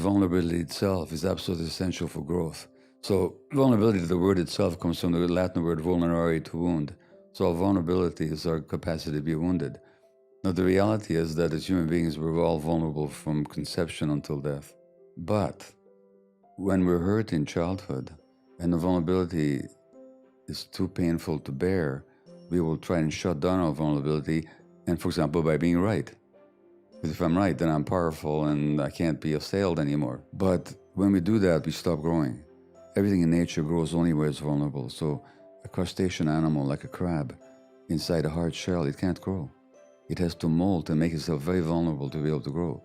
vulnerability itself is absolutely essential for growth. So vulnerability, the word itself comes from the Latin word vulnerare, to wound. So vulnerability is our capacity to be wounded. Now the reality is that as human beings, we're all vulnerable from conception until death. But when we're hurt in childhood and the vulnerability is too painful to bear, we will try and shut down our vulnerability, and for example, by being right. Because if I'm right, then I'm powerful and I can't be assailed anymore. But when we do that, we stop growing. Everything in nature grows only where it's vulnerable. So a crustacean animal like a crab inside a hard shell, it can't grow. It has to molt and make itself very vulnerable to be able to grow.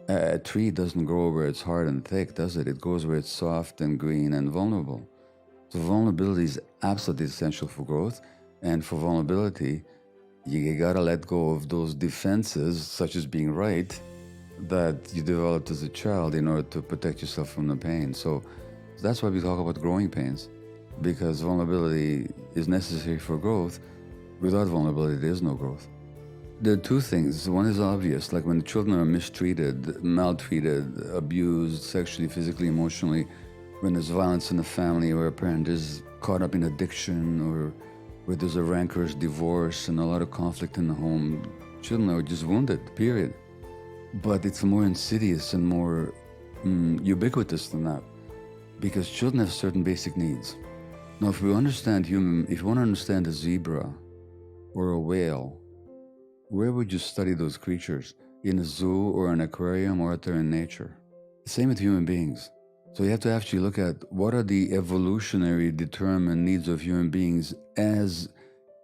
A tree doesn't grow where it's hard and thick, does it? It grows where it's soft and green and vulnerable. So vulnerability is absolutely essential for growth. And for vulnerability, you gotta let go of those defenses, such as being right, that you developed as a child in order to protect yourself from the pain. So that's why we talk about growing pains, because vulnerability is necessary for growth. Without vulnerability, there is no growth. There are two things. One is obvious, like when children are mistreated, maltreated, abused, sexually, physically, emotionally, when there's violence in the family, or a parent is caught up in addiction, or where there's a rancorous divorce and a lot of conflict in the home, children are just wounded, period. But it's more insidious and more ubiquitous than that, because children have certain basic needs. Now, if you want to understand a zebra or a whale, where would you study those creatures? In a zoo or an aquarium, or out there in nature? Same with human beings. So you have to actually look at what are the evolutionary determined needs of human beings as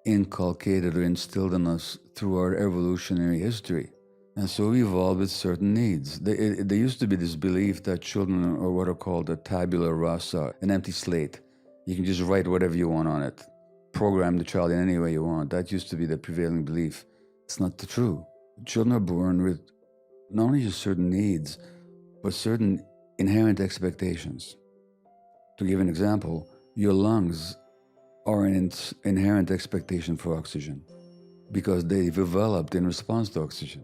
inculcated or instilled in us through our evolutionary history. And so we evolved with certain needs. There used to be this belief that children are what are called a tabula rasa, an empty slate. You can just write whatever you want on it, program the child in any way you want. That used to be the prevailing belief. It's not true. Children are born with not only just certain needs, but certain inherent expectations. To give an example, your lungs are an inherent expectation for oxygen because they've developed in response to oxygen.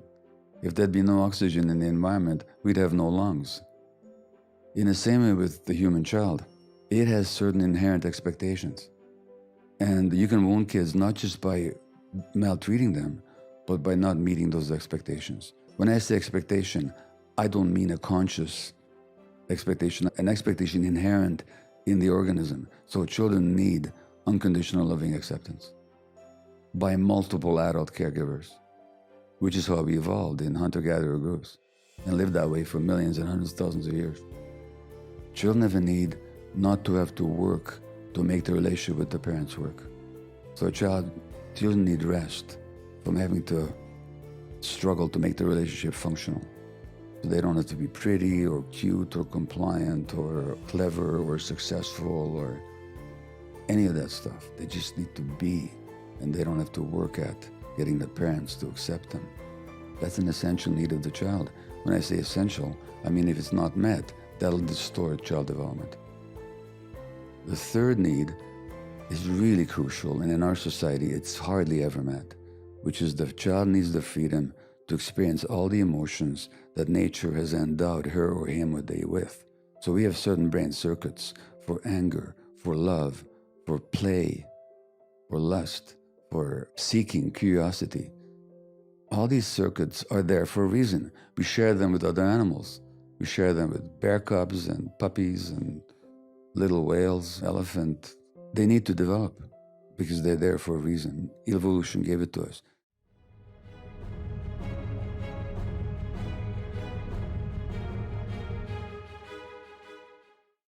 If there'd be no oxygen in the environment, we'd have no lungs. In the same way with the human child, it has certain inherent expectations. And you can wound kids not just by maltreating them, but by not meeting those expectations. When I say expectation, I don't mean a conscious expectation, an expectation inherent in the organism. So children need unconditional loving acceptance by multiple adult caregivers, which is how we evolved in hunter-gatherer groups and lived that way for millions and hundreds of thousands of years. Children have a need not to have to work to make the relationship with the parents work. So children need rest from having to struggle to make the relationship functional. So they don't have to be pretty or cute or compliant or clever or successful or any of that stuff. They just need to be, and they don't have to work at getting the parents to accept them. That's an essential need of the child. When I say essential, I mean if it's not met, that'll distort child development. The third need is really crucial, and in our society, it's hardly ever met, which is the child needs the freedom to experience all the emotions that nature has endowed her or him with. So we have certain brain circuits for anger, for love, for play, for lust, for seeking, curiosity. All these circuits are there for a reason. We share them with other animals. We share them with bear cubs and puppies and little whales, elephant. They need to develop because they're there for a reason. Evolution gave it to us.